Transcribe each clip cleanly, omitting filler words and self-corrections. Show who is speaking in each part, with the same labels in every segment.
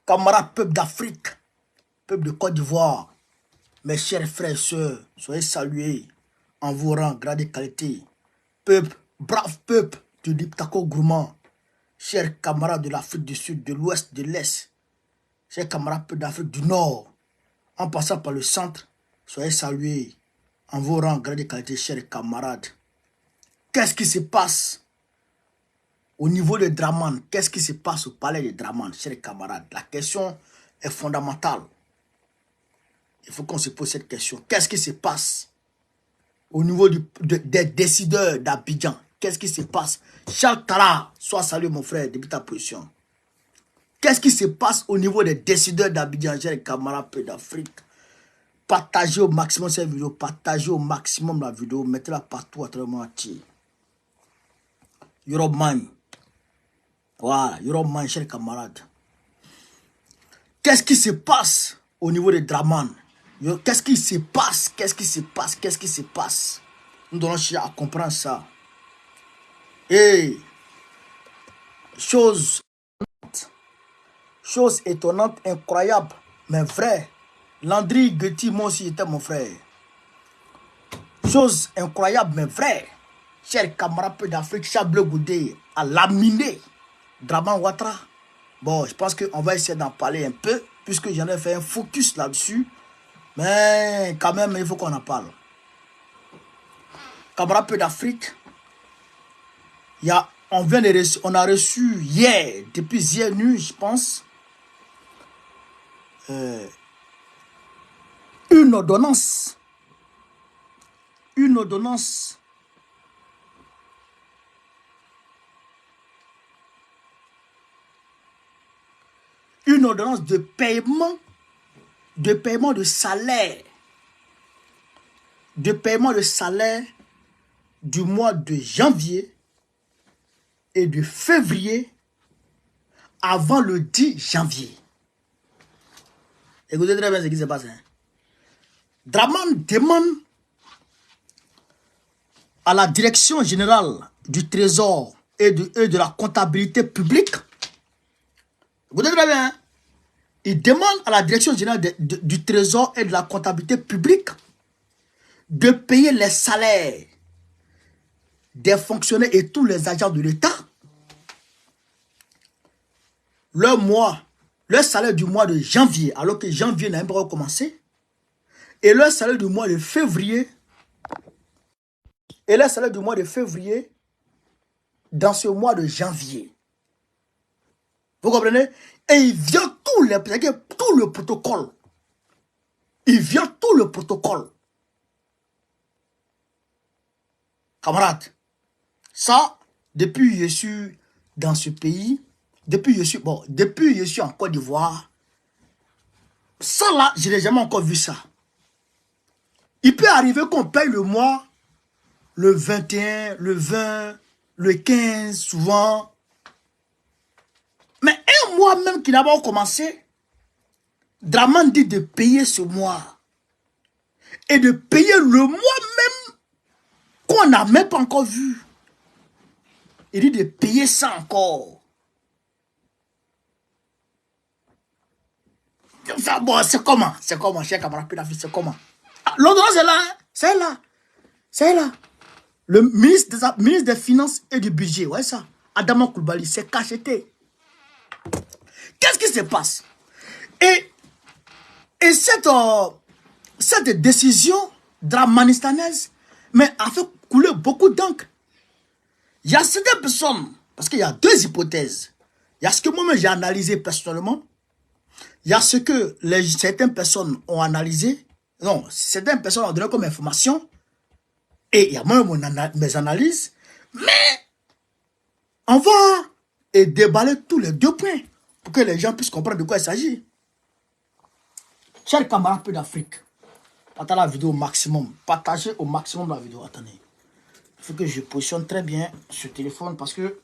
Speaker 1: Camarades, peuple d'Afrique, peuple de Côte d'Ivoire, mes chers frères et sœurs, soyez salués en vos rangs, grade et qualité. Peuple, brave peuple du Liptako Gourmand, chers camarades de l'Afrique du Sud, de l'Ouest, de l'Est, chers camarades d'Afrique du Nord, en passant par le centre, soyez salués en vos rangs, grade et qualité, chers camarades. Qu'est-ce qui se passe au niveau de Draman? Qu'est-ce qui se passe au palais de Draman, chers camarades? La question est fondamentale. Il faut qu'on se pose cette question. Qu'est-ce qui se passe au niveau des décideurs d'Abidjan? Qu'est-ce qui se passe? Charles Tara, sois salué mon frère, depuis ta position. Qu'est-ce qui se passe au niveau des décideurs d'Abidjan, chers camarades d'Afrique? Partagez au maximum cette vidéo, partagez au maximum la vidéo, mettez-la partout à travers le monde entier. Europe Man. Voilà, Europe Man, chers camarades. Qu'est-ce qui se passe au niveau de Draman? Qu'est-ce qui se passe? Qu'est-ce qui se passe? Qu'est-ce qui se passe? Nous devons chercher à comprendre ça. Et chose étonnante, incroyable, mais vrai. Landry Guetti, moi aussi, était mon frère. Chose incroyable, mais vrai. Chers camarades d'Afrique, Chableu Goudé a laminé Draman Ouattara. Bon, je pense qu'on va essayer d'en parler un peu, puisque j'en ai fait un focus là-dessus. Mais quand même, il faut qu'on en parle. Camarades d'Afrique, on a reçu hier, depuis hier nuit, je pense, une ordonnance. Une ordonnance de paiement de salaire. De paiement de salaire du mois de janvier et de février avant le 10 janvier. Écoutez très bien ce qui se passe. Draman demande à la direction générale du Trésor et de la comptabilité publique. Écoutez très bien. Il demande à la direction générale du Trésor et de la comptabilité publique de payer les salaires des fonctionnaires et tous les agents de l'État. Leur salaire du mois de janvier, alors que janvier n'a même pas commencé, et leur salaire du mois de février, dans ce mois de janvier. Vous comprenez? Et il vient tout le protocole. Il vient tout le protocole. Camarades, ça, depuis que je suis dans ce pays, depuis que je suis en Côte d'Ivoire, ça là, je n'ai jamais encore vu ça. Il peut arriver qu'on paye le mois, le 21, le 20, le 15, souvent. Mais un mois même qui n'a pas commencé, Draman dit de payer ce mois. Et de payer le mois même qu'on n'a même pas encore vu. Il dit de payer ça encore. Enfin, bon, c'est comment, cher camarade, c'est comment? L'ordonnance est là, hein? C'est là. Le ministre des Finances et du Budget, ouais ça, Adama Koulibaly, c'est cacheté. Qu'est-ce qui se passe? Et cette décision dramanistanaise, mais a fait couler beaucoup d'encre. Il y a certaines personnes, parce qu'il y a deux hypothèses. Il y a ce que moi-même j'ai analysé personnellement. Il y a ce que certaines personnes ont analysé. Non, certaines personnes ont donné comme information. Et il y a moi-même mes analyses. Mais on va déballer tous les deux points pour que les gens puissent comprendre de quoi il s'agit. Chers camarades d'Afrique, partagez la vidéo au maximum. Partagez au maximum la vidéo. Attendez. Il faut que je positionne très bien ce téléphone parce que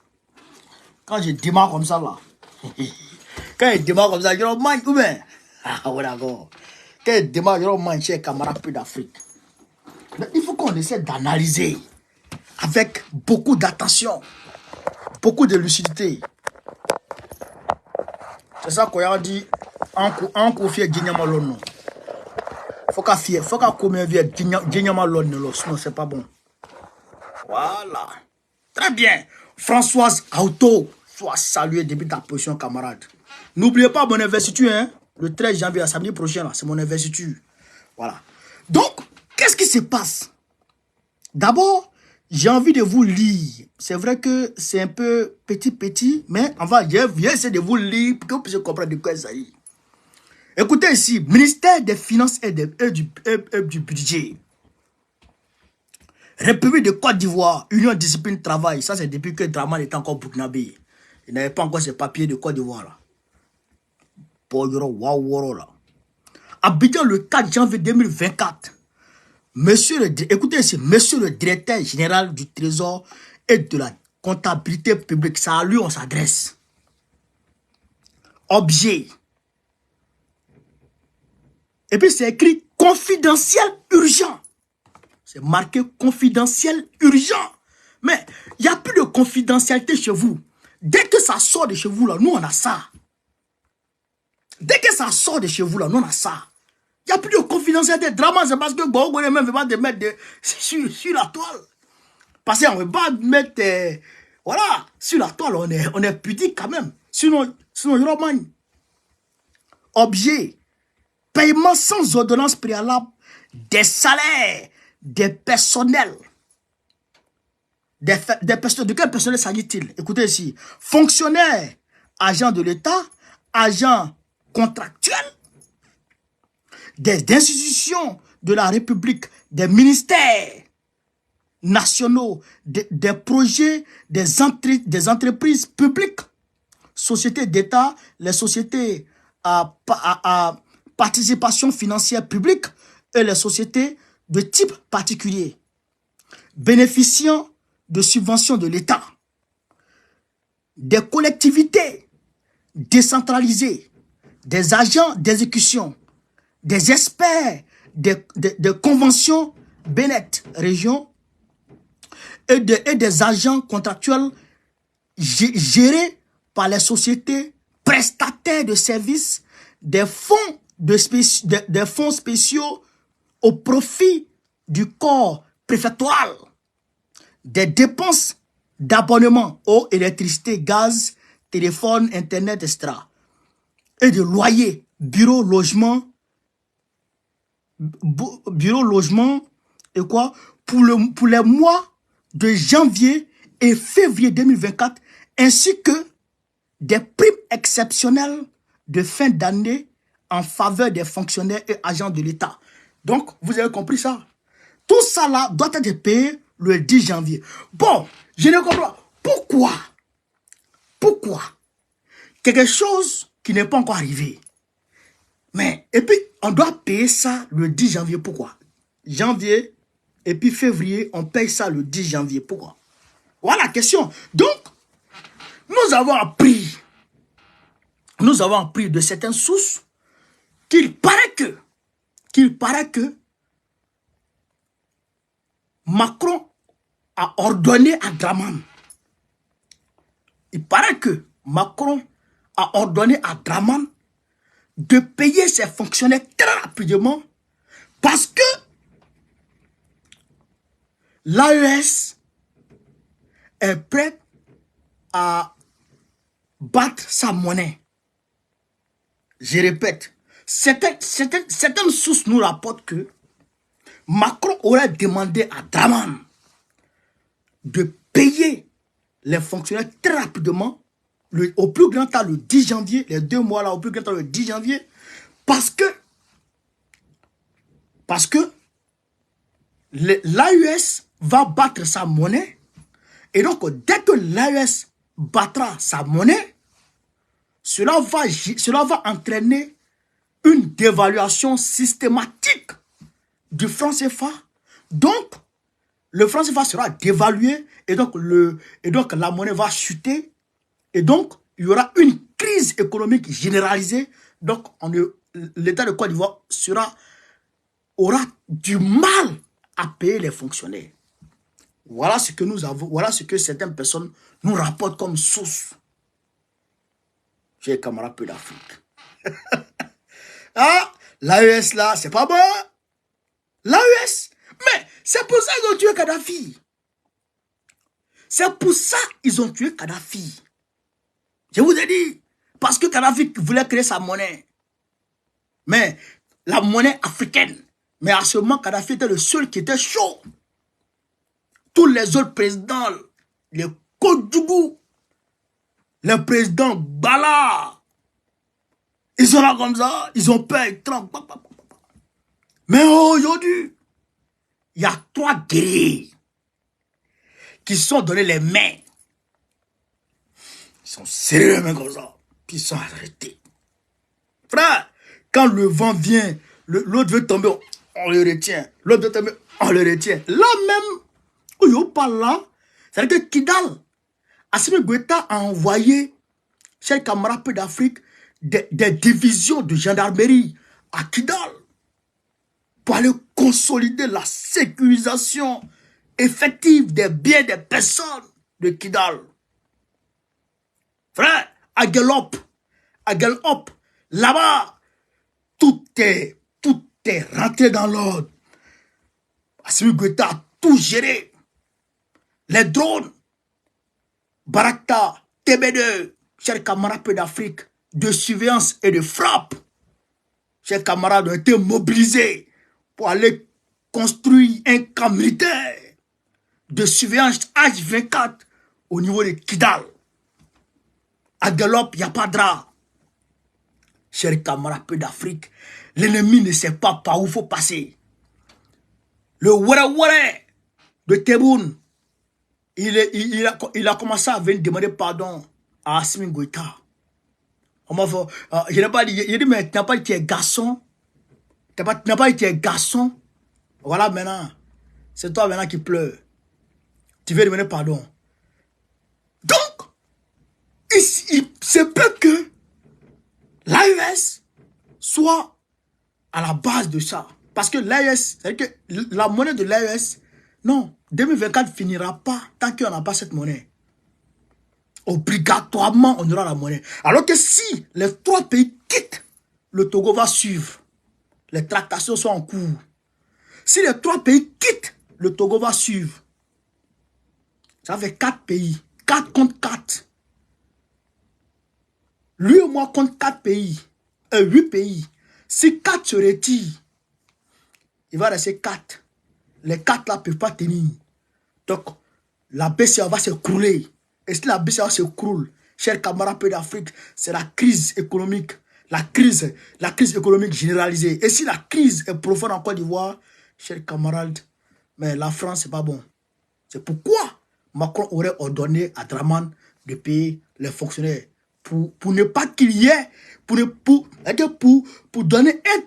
Speaker 1: quand je démarre comme ça là, quand je démarre comme ça, je mange ou bien. Ah ouais d'accord. Quand je démarre, je mange chers camarades d'Afrique. Il faut qu'on essaie d'analyser avec beaucoup d'attention, beaucoup de lucidité. C'est ça qu'on a dit en confie Djignama. Faut qu'à combien vient Djignama Lon, sinon c'est pas bon. Voilà. Très bien. Françoise Auto, sois salué depuis ta position, camarade. N'oubliez pas mon investiture, hein. Le 13 janvier, samedi prochain, c'est mon investiture. Voilà. Donc, qu'est-ce qui se passe? D'abord, j'ai envie de vous lire. C'est vrai que c'est un peu petit, mais enfin, je vais essayer de vous lire pour que vous puissiez comprendre de quoi il s'agit. Écoutez ici, ministère des Finances et du Budget. République de Côte d'Ivoire, Union Discipline Travail. Ça, c'est depuis que Draman était encore burkinabé. Il n'avait pas encore ses papiers de Côte d'Ivoire, là. Là. Abidjan le 4 janvier 2024. Écoutez ici, monsieur le directeur général du Trésor et de la comptabilité publique, c'est à lui on s'adresse. Objet. Et puis c'est écrit confidentiel urgent. C'est marqué confidentiel urgent. Mais il n'y a plus de confidentialité chez vous. Dès que ça sort de chez vous, là, nous on a ça. Dès que ça sort de chez vous, là, nous on a ça. Il n'y a plus de confidentialité. Drama, c'est parce que bon, on ne veut pas te mettre sur la toile. Parce qu'on ne veut pas mettre, voilà, sur la toile, on est pudique quand même. Sinon, Roman. Objet, paiement sans ordonnance préalable des salaires des personnels. De quel personnel s'agit-il? Écoutez ici. Fonctionnaires, agents de l'État, agents contractuels, des institutions de la République, des ministères nationaux, des projets, des entreprises publiques, sociétés d'État, les sociétés à participation financière publique et les sociétés de type particulier, bénéficiant de subventions de l'État, des collectivités décentralisées, des agents d'exécution, des experts des conventions Bénet région et des agents contractuels gérés par les sociétés prestataires de services, des fonds spéciaux au profit du corps préfectoral, des dépenses d'abonnement eau, électricité, gaz, téléphone, internet, etc. Et de loyer, bureau, logement et quoi pour les mois de janvier et février 2024, ainsi que des primes exceptionnelles de fin d'année en faveur des fonctionnaires et agents de l'État. Donc, vous avez compris ça? Tout ça là doit être payé le 10 janvier. Bon, je ne comprends pas. Pourquoi quelque chose qui n'est pas encore arrivé? Mais, et puis, on doit payer ça le 10 janvier. Pourquoi? Janvier, et puis février, on paye ça le 10 janvier. Pourquoi? Voilà la question. Donc, nous avons appris de certaines sources qu'il paraît que Macron a ordonné à Draman. Il paraît que Macron a ordonné à Draman de payer ses fonctionnaires très rapidement parce que l'AES est prête à battre sa monnaie. Je répète, certaines sources nous rapportent que Macron aurait demandé à Draman de payer les fonctionnaires très rapidement, au plus grand temps le 10 janvier, les 2 mois là, au plus grand temps le 10 janvier, parce que l'AES va battre sa monnaie, et donc dès que l'AES battra sa monnaie, cela va entraîner une dévaluation systématique du franc CFA. Donc, le franc CFA sera dévalué et donc la monnaie va chuter. Et donc, il y aura une crise économique généralisée. Donc, l'État de Côte d'Ivoire aura du mal à payer les fonctionnaires. Voilà ce que nous avons, voilà ce que certaines personnes nous rapportent comme source. J'ai camarades peu d'Afrique. Ah, l'AES là, c'est pas bon. L'AES. Mais c'est pour ça qu'ils ont tué Kadhafi. C'est pour ça qu'ils ont tué Kadhafi. Je vous ai dit. Parce que Kadhafi voulait créer sa monnaie. Mais la monnaie africaine. Mais à ce moment, Kadhafi était le seul qui était chaud. Tous les autres présidents, les Kodjougou, les présidents Bala, ils sont là comme ça, ils ont peur, ils tremblent. Mais aujourd'hui, il y a 3 guerriers qui sont donnés les mains. Ils sont serrés les mains comme ça, puis ils sont arrêtés. Frère, quand le vent vient, l'autre veut tomber, on le retient. L'autre veut tomber, on le retient. Là même, où il parle là, c'est-à-dire que Kidal, Assimi Goïta a envoyé, chers camarades peu d'Afrique, des divisions de gendarmerie à Kidal pour aller consolider la sécurisation effective des biens des personnes de Kidal. Frère, à Galop, là-bas, tout est rentré dans l'ordre. Assimi Goïta a tout géré. Les drones, Barakta, TB2, chers camarades peu d'Afrique, de surveillance et de frappe. Chers camarades ont été mobilisés pour aller construire un camp militaire de surveillance H24 au niveau de Kidal. À Galop, il n'y a pas de drap. Chers camarades peu d'Afrique, l'ennemi ne sait pas par où il faut passer. Le Were de Tebboune, il a commencé à venir demander pardon à Assimi Goïta. Je n'ai pas dit, mais tu n'as pas dit que tu es garçon. Tu n'as pas dit que tu es garçon. Voilà maintenant. C'est toi maintenant qui pleure. Tu veux demander pardon. Donc, il se peut que l'AES soit à la base de ça. Parce que l'AES, c'est-à-dire que la monnaie de l'AES, non, 2024 ne finira pas tant qu'on n'a pas cette monnaie. Obligatoirement, on aura la monnaie. Alors que si les 3 pays quittent, le Togo va suivre. Les tractations sont en cours. Si les 3 pays quittent, le Togo va suivre. Ça fait 4 pays. 4 contre 4. Lui et moi contre 4 pays. 8 pays. Si 4 se retirent, il va rester 4. Les 4 là ne peuvent pas tenir. Donc, la BCA va s'écrouler. Et si la BCA s'écroule, chers camarades peu d'Afrique, c'est la crise économique. La crise économique généralisée. Et si la crise est profonde en Côte d'Ivoire, chers camarades, mais la France, c'est pas bon. C'est pourquoi Macron aurait ordonné à Draman de payer les fonctionnaires. Pour ne pas qu'il y ait, pour donner un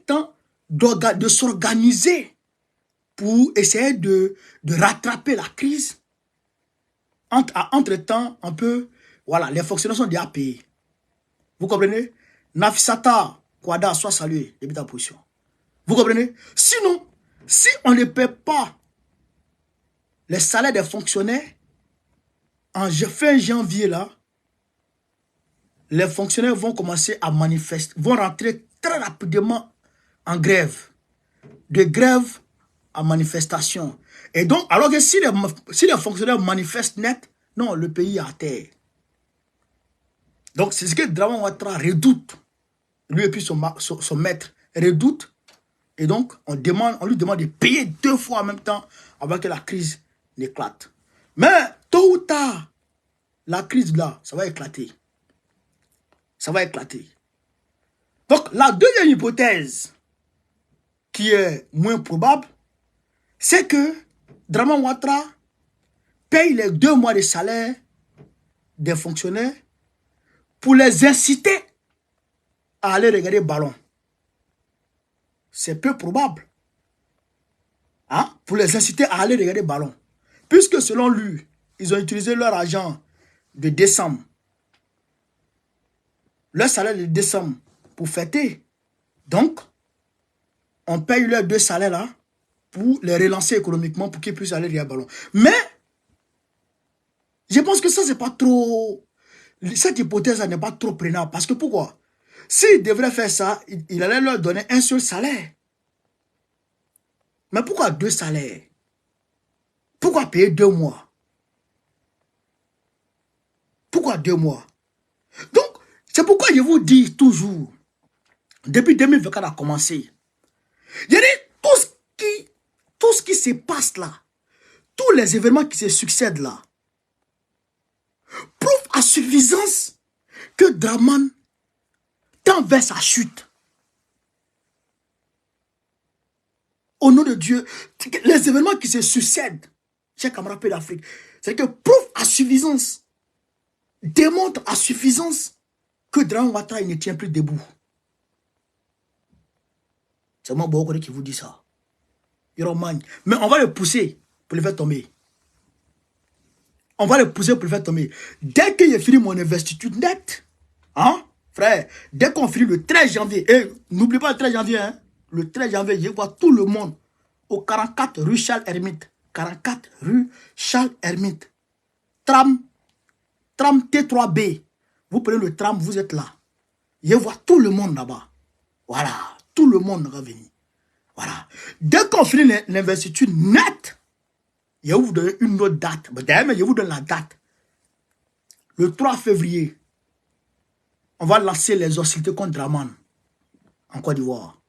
Speaker 1: temps de s'organiser pour essayer de rattraper la crise. Entre-temps, un peu, voilà, les fonctionnaires sont déjà payés. Vous comprenez? Nafisata Kwada soit salué, début ta position. Vous comprenez? Sinon, si on ne paie pas les salaires des fonctionnaires, en fin janvier, là, les fonctionnaires vont commencer à manifester, vont rentrer très rapidement en grève. De grève à manifestation. Et donc, alors que si les fonctionnaires manifestent net, non, le pays est à terre. Donc, c'est ce que Draman Ouattara redoute. Lui et puis son maître redoute. Et donc, on lui demande de payer 2 fois en même temps avant que la crise n'éclate. Mais, tôt ou tard, la crise là, ça va éclater. Ça va éclater. Donc, la deuxième hypothèse, qui est moins probable, c'est que Draman Ouattara paye les 2 mois de salaire des fonctionnaires pour les inciter à aller regarder le ballon. C'est peu probable. Hein? Pour les inciter à aller regarder le ballon. Puisque selon lui, ils ont utilisé leur argent de décembre. Leur salaire de décembre pour fêter. Donc, on paye leurs 2 salaires là pour les relancer économiquement pour qu'ils puissent aller regarder le ballon. Mais, je pense que ça, c'est pas trop Cette hypothèse n'est pas trop prenante. Parce que pourquoi? S'il devrait faire ça, il allait leur donner un seul salaire. Mais pourquoi 2 salaires? Pourquoi payer 2 mois? Pourquoi 2 mois? Donc, c'est pourquoi je vous dis toujours, depuis 2024 a commencé, je dis tout ce qui se passe là, tous les événements qui se succèdent là, prouvent à suffisance que Draman tend vers sa chute. Au nom de Dieu, les événements qui se succèdent, chers camarades d'Afrique, c'est que prouvent à suffisance, démontrent à suffisance que Draman Ouattara ne tient plus debout. C'est moi Bokore qui vous dit ça. Mais on va le pousser pour le faire tomber. On va le pousser pour le faire tomber. Dès que j'ai fini mon investiture nette, hein, frère, dès qu'on finit le 13 janvier, et n'oublie pas le 13 janvier, hein, le 13 janvier, je vois tout le monde au 44 rue Charles Hermite. 44 rue Charles Hermite. Tram T3B. Vous prenez le tram, vous êtes là. Je vois tout le monde là-bas. Voilà, tout le monde va venir. Voilà. Dès qu'on finit l'investiture nette, je vais vous donner une autre date. D'ailleurs, je vous donne la date. Le 3 février, on va lancer les hostilités contre Draman en Côte d'Ivoire.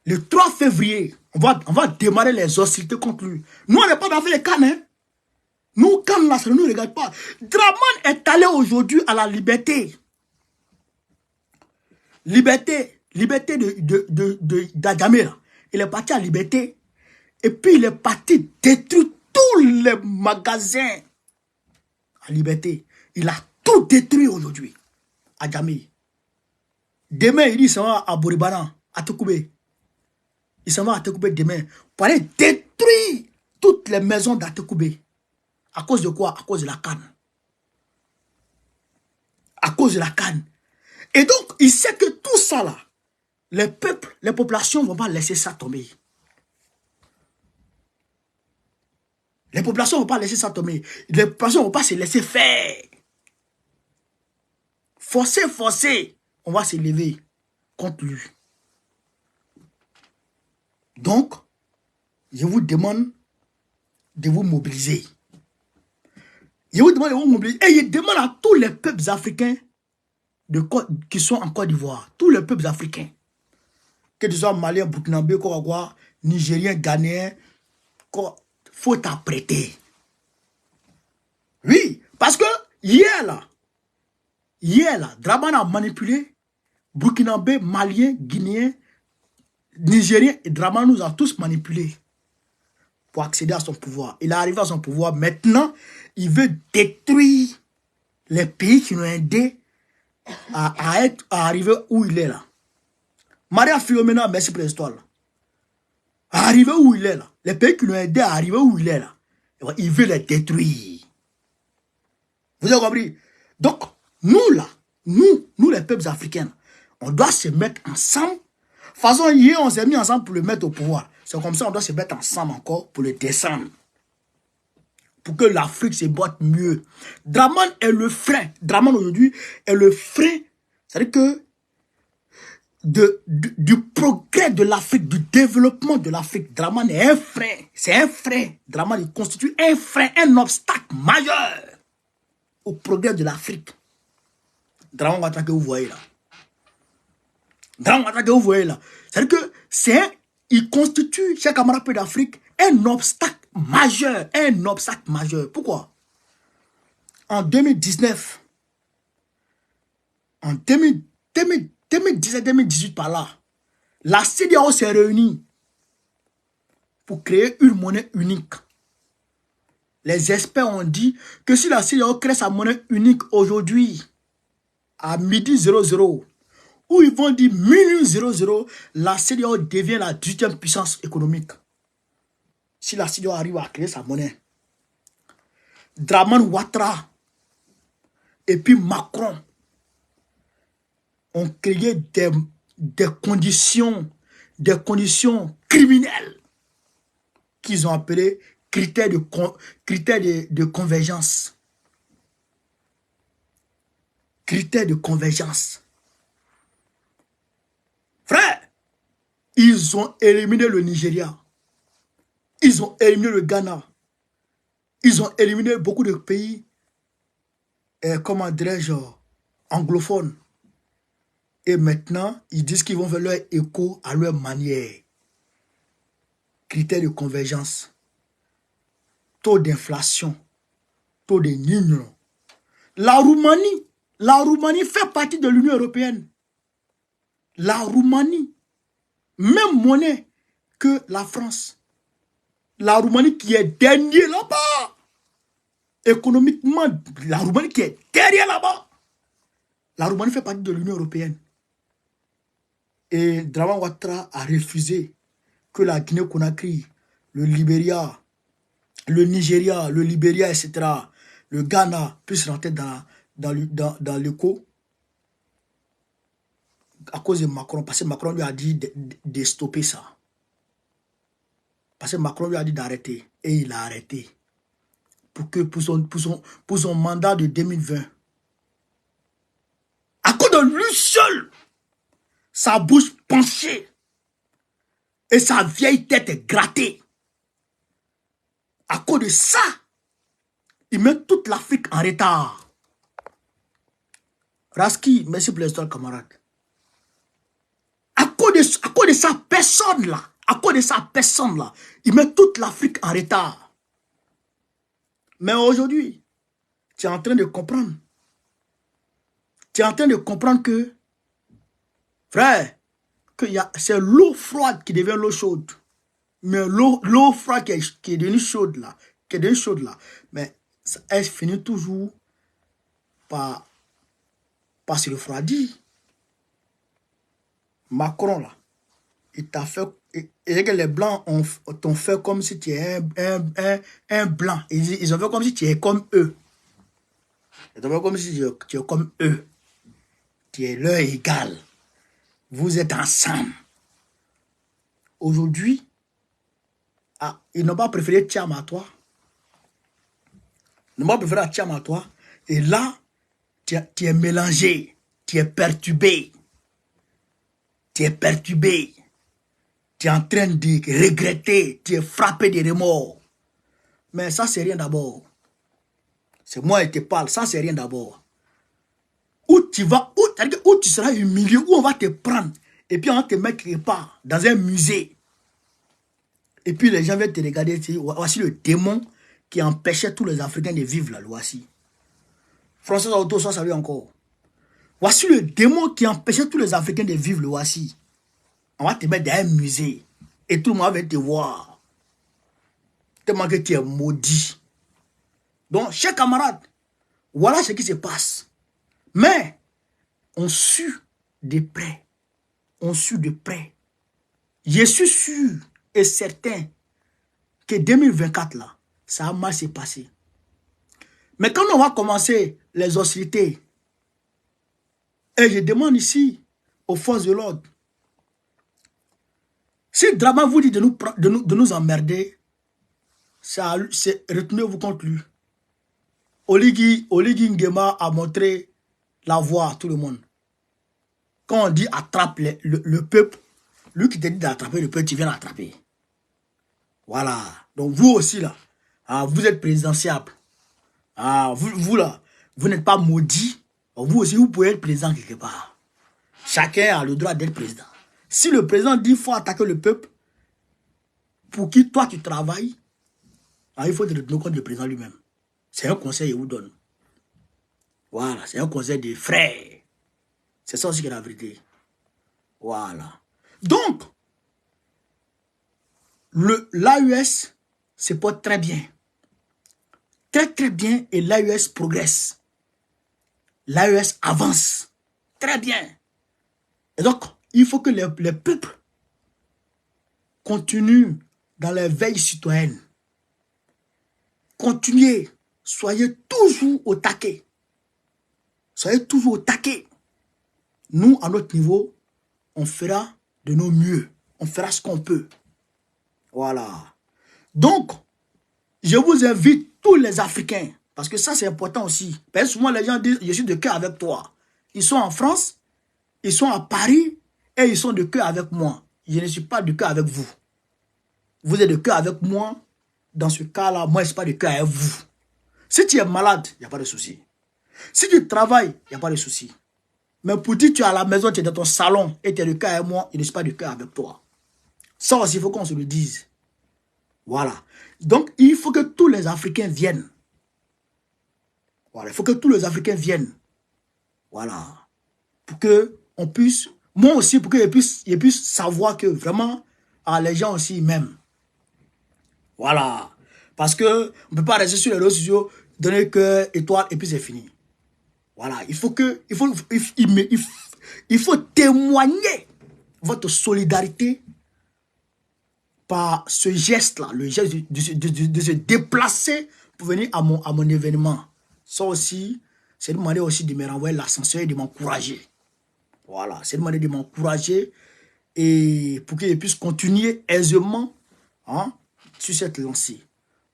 Speaker 1: Le 3 février, on va démarrer les hostilités contre lui. Nous, on n'est pas dans les cannes. Hein? Nous, cannes là, ça ne nous regarde pas. Draman est allé aujourd'hui à la liberté. Liberté d'Adjamé. Il est parti à liberté. Et puis, il est parti détruire tous les magasins à liberté. Il a tout détruit aujourd'hui. À Djamé. Demain, il s'en va à Boribana, à Tokoubé. Il s'en va à Tokoubé demain pour aller détruire toutes les maisons d'Atokoubé. À cause de quoi? À cause de la canne. À cause de la canne. Et donc, il sait que tout ça là, les peuples, les populations ne vont pas laisser ça tomber. Les populations ne vont pas laisser ça tomber. Les populations ne vont pas se laisser faire. Forcer, on va se lever contre lui. Donc, je vous demande de vous mobiliser. Je vous demande de vous mobiliser. Et je demande à tous les peuples africains qui sont en Côte d'Ivoire, tous les peuples africains, que ce soit Maliens, Burkinabé, Nigériens, Ghanéens, faut t'apprêter. Oui, parce que hier là, Draman a manipulé Burkinabé, Maliens, Guinéens, Nigériens, et Draman nous a tous manipulés pour accéder à son pouvoir. Il est arrivé à son pouvoir. Maintenant, il veut détruire les pays qui l'ont aidé à arriver où il est là. Maria Philomena, merci pour l'histoire là. À arriver où il est là. Les pays qui l'ont aidé à arriver où il est là. Il veut les détruire. Vous avez compris? Donc, nous là, nous les peuples africains, on doit se mettre ensemble. De toute façon, hier, on s'est mis ensemble pour le mettre au pouvoir. C'est comme ça, on doit se mettre ensemble encore pour le descendre. Pour que l'Afrique se botte mieux. Draman est le frein. Draman aujourd'hui est le frein. C'est-à-dire que du progrès de l'Afrique, du développement de l'Afrique, Draman est un frein. C'est un frein. Draman, il constitue un frein, un obstacle majeur au progrès de l'Afrique. Draman Ouattara que vous voyez là. Draman Ouattara que vous voyez là. C'est-à-dire que il constitue, chers camarades d'Afrique, un obstacle majeur. Un obstacle majeur. Pourquoi? En 2019, en 2017-2018 par là, la CEDEAO s'est réunie pour créer une monnaie unique. Les experts ont dit que si la CEDEAO crée sa monnaie unique aujourd'hui, à midi 00, où ils vont dire minuit 00, la CEDEAO devient la 18e puissance économique. Si la CEDEAO arrive à créer sa monnaie, Draman Ouattara et puis Macron ont créé des conditions criminelles qu'ils ont appelées critères de convergence. Critères de convergence. Frère, ils ont éliminé le Nigeria. Ils ont éliminé le Ghana. Ils ont éliminé beaucoup de pays, comment dirais-je, anglophones. Et maintenant, ils disent qu'ils vont faire leur écho à leur manière. Critères de convergence. Taux d'inflation. Taux de nignon. La Roumanie fait partie de l'Union européenne. La Roumanie, même monnaie que la France. La Roumanie qui est dernier là-bas. Économiquement, la Roumanie qui est derrière là-bas. La Roumanie fait partie de l'Union européenne. Et Draman Ouattara a refusé que la Guinée-Conakry, le Libéria, le Nigeria, le Libéria, etc., le Ghana puissent rentrer dans l'écho à cause de Macron. Parce que Macron lui a dit de stopper ça. Parce que Macron lui a dit d'arrêter. Et il a arrêté. Pour son mandat de 2020. À cause de lui seul, sa bouche penchée et sa vieille tête grattée. À cause de ça, il met toute l'Afrique en retard. Raski, merci pour l'histoire, camarade. À cause de sa personne là, il met toute l'Afrique en retard. Mais aujourd'hui, tu es en train de comprendre. Tu es en train de comprendre que, frère, c'est l'eau froide qui devient l'eau chaude. Mais l'eau froide qui est devenue chaude là, mais elle finit toujours par se refroidir. Macron là, il t'a fait, et que les blancs t'ont fait comme si tu es un blanc. Ils ont fait comme si tu es comme eux. Ils ont fait comme si tu es comme eux. Tu es leur égal. Vous êtes ensemble. Aujourd'hui, ils n'ont pas préféré Thiam à toi. Ils n'ont pas préféré Thiam à toi. Et là, tu es mélangé. Tu es perturbé. Tu es perturbé. Tu es en train de regretter. Tu es frappé de remords. Mais ça, c'est rien d'abord. C'est moi qui te parle. Ça, c'est rien d'abord. Où tu vas, où tu seras humilié, où on va te prendre. Et puis on va te mettre quelque part, dans un musée. Et puis les gens viennent te regarder. Voici le démon qui empêchait tous les Africains de vivre là. Voici. François Auto, ça salut encore. Voici le démon qui empêchait tous les Africains de vivre. Le voici. On va te mettre dans un musée. Et tout le monde va te voir. Tellement que tu es maudit. Donc, chers camarades, voilà ce qui se passe. Mais, on suit de près. On suit de près. Je suis sûr et certain que 2024, là, ça a mal se passer. Mais quand on va commencer les hostilités, et je demande ici aux forces de l'ordre, si Draman vous dit de nous emmerder, retenez-vous contre lui. Oligui Nguema a montré la voie à tout le monde. Quand on dit attrape le peuple, lui qui te dit d'attraper le peuple, tu viens l'attraper. Voilà. Donc vous aussi là, vous êtes présidentiable. Vous là, vous n'êtes pas maudit. Vous aussi, vous pouvez être président quelque part. Chacun a le droit d'être président. Si le président dit qu'il faut attaquer le peuple, pour qui toi tu travailles, il faut te retenir compte du président lui-même. C'est un conseil qu'il vous donne. Voilà, c'est un conseil des frères. C'est ça aussi qui est la vérité. Voilà. Donc, l'AUS se porte très bien. Très très bien et l'AUS progresse. L'AUS avance. Très bien. Et donc, il faut que les peuples continuent dans les veilles citoyennes. Continuez. Soyez toujours au taquet. Soyez toujours au taquet. Nous, à notre niveau, on fera de nos mieux. On fera ce qu'on peut. Voilà. Donc, je vous invite tous les Africains, parce que ça c'est important aussi. Parce que souvent les gens disent, je suis de cœur avec toi. ils sont en France, ils sont à Paris et ils sont de cœur avec moi. Je ne suis pas de cœur avec vous. Vous êtes de cœur avec moi. Dans ce cas-là, moi, je ne suis pas de cœur avec vous. Si tu es malade, il n'y a pas de souci. Si tu travailles, il n'y a pas de souci. Mais pour dire que tu es à la maison, tu es dans ton salon et tu es de cœur avec moi, je ne suis pas de cœur avec toi. Ça aussi, il faut qu'on se le dise. Voilà. Donc, il faut que tous les Africains viennent. Voilà. Il faut que tous les Africains viennent. Voilà. Pour que on puisse, moi aussi, pour qu'ils puissent savoir que vraiment, les gens aussi m'aiment. Voilà. Parce que on ne peut pas rester sur les réseaux sociaux, donner cœur, étoile, et puis c'est fini. Voilà. Il faut témoigner votre solidarité par ce geste-là, le geste de se déplacer pour venir à mon événement. Ça aussi, c'est une manière aussi de me renvoyer l'ascenseur et de m'encourager. Voilà, c'est une manière de m'encourager et pour qu'ils puissent continuer aisément sur cette lancée.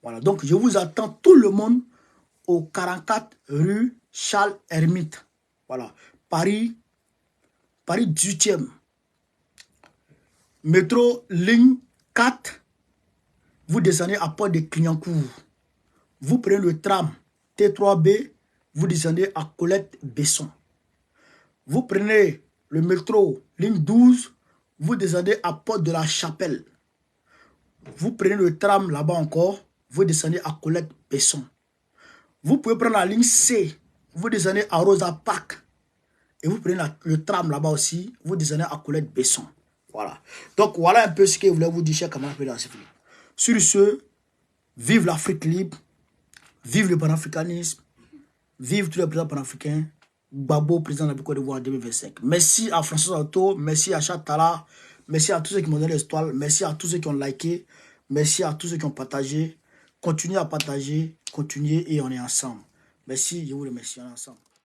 Speaker 1: Voilà, donc je vous attends tout le monde au 44 rue Charles Hermite. Voilà, Paris 18e. Métro ligne 4, vous descendez à Port de Clignancourt. Vous prenez le tram T3B, vous descendez à Colette-Besson. Vous prenez le métro ligne 12, vous descendez à Porte de la Chapelle. Vous prenez le tram là-bas encore, vous descendez à Colette-Besson. Vous pouvez prendre la ligne C, vous descendez à Rosa Park. Et vous prenez le tram là-bas aussi, vous descendez à Colette-Besson. Voilà. Donc, voilà un peu ce que je voulais vous dire, chers camarades. Sur ce, vive l'Afrique libre, vive le panafricanisme, vive tous les présidents panafricains. Gbagbo, président de la Côte d'Ivoire en 2025. Merci à François Auto, merci à Chatala, merci à tous ceux qui m'ont donné les étoiles, merci à tous ceux qui ont liké, merci à tous ceux qui ont partagé. Continuez à partager, continuez et on est ensemble. Merci, je vous remercie, on est ensemble.